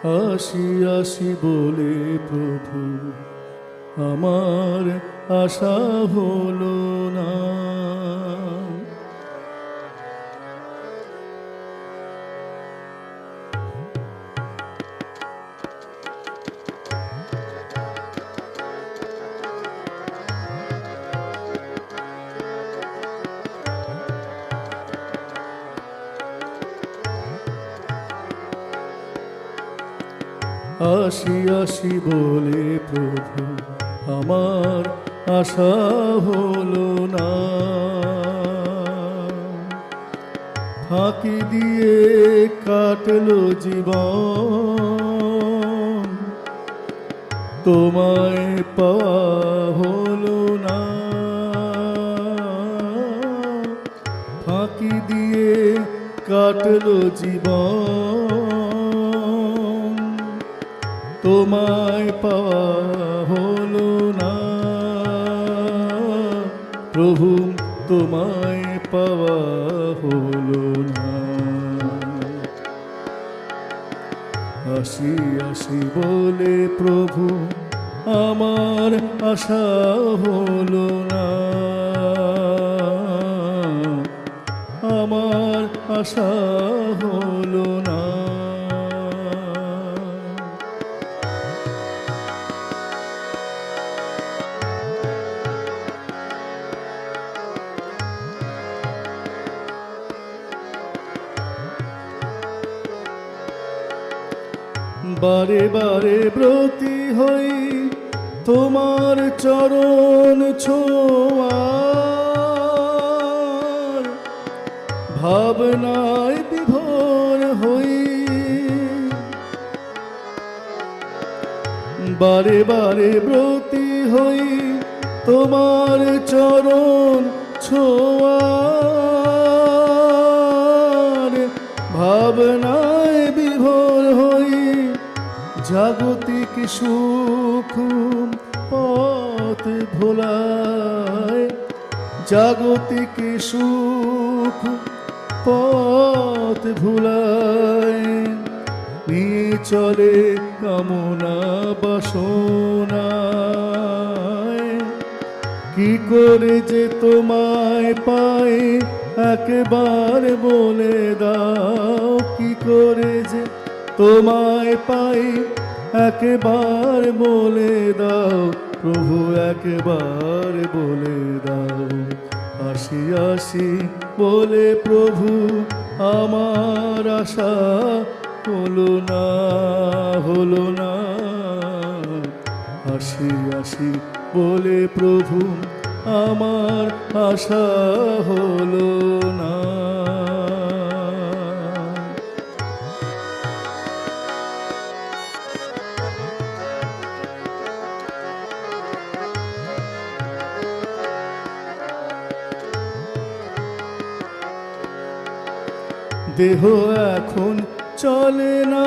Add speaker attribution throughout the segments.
Speaker 1: আসি আসি বলে প্রভু আমার আশা হলো না। আসি আসি বলে প্রভু আমার আশা হলো না। ফাঁকি দিয়ে কাটলো জীবন, তোমায় পাওয়া হলো না। ফাঁকি দিয়ে কাটলো জীবন, তোমায় পাওয়া হলো না। প্রভু তোমায় পাওয়া হলো না। আসি আসি বলে প্রভু আমার আশা হলো না। আমার আশা হলো না। বারে বারে ব্রতী হই তোমার চরণ ছোঁয়ার, ভাবনায় বিভোর হই। বারে বারে ব্রতী হই তোমার চরণ ছোঁয়ার, ভাবনায় বিভোর হই। জাগতিক সুখ পথ ভোলায়, জাগতিক সুখ পথ ভুলায়। নিয়ে চলে কামনা বাসনায়, কি করে যে তোমায় পাই একবার বলে দাও। কি করে যে তোমায় পাই একবার বলে দাও। প্রভু একবার বলে দাও। আসি আসি বলে প্রভু আমার আশা হলো না, হলো না। আসি আসি বলে প্রভু আমার আশা হলো না। দেহ এখন চলে না,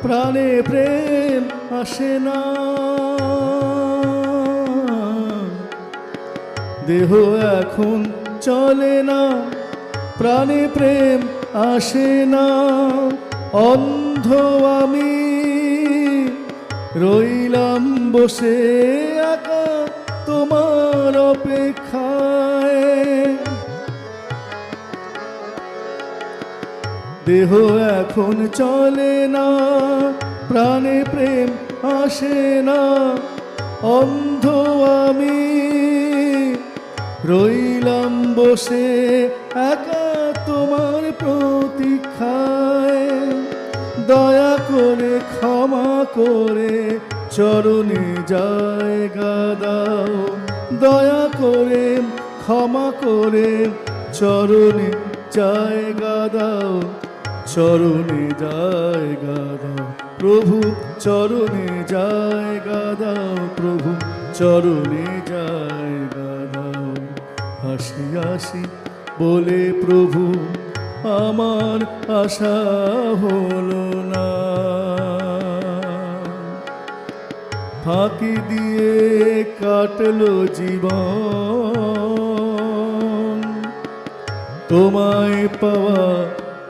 Speaker 1: প্রাণে প্রেম আসে না। দেহ এখন চলে না, প্রাণে প্রেম আসে না। অন্ধ আমি রইলাম বসে একা তোমার অপেক্ষায়। দেহ এখন চলে না, প্রাণে প্রেম আসে না। অন্ধ আমি রইলাম বসে একা তোমার প্রতীক্ষায়। দয়া করে ক্ষমা করে চরণে জায়গা দাও। দয়া করে ক্ষমা করে চরণে জায়গা দাও। চরণে জায়গা দাও প্রভু, চরণে জায়গা দাও প্রভু, চরণে জায়গা দাও। হাসি হাসি বলে প্রভু আমার আশা হলো না। ফাঁকি দিয়ে কাটলো জীবন, তোমায় পাওয়া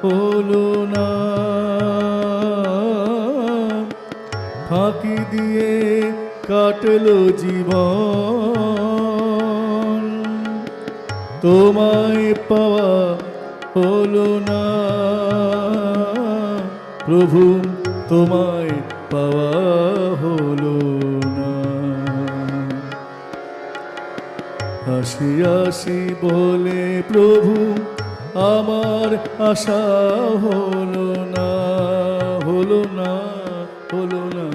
Speaker 1: হলো না। ফাঁকি দিয়ে কাটলো জীবন, তোমায় পাওয়া হলো না প্রভু, তোমায় পাওয়া হলো না। আসি আসি বলে প্রভু আমার আশা হলো না, হলো না, হলো না।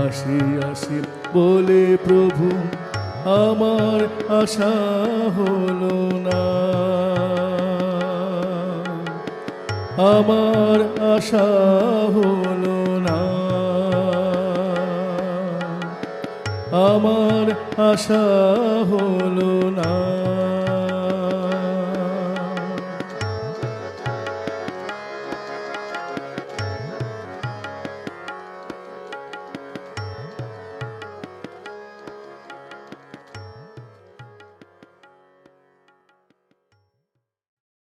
Speaker 1: আসি আসি বলে প্রভু আমার আশা হলো না, আমার আশা হলো না, আমার আশা হলো না।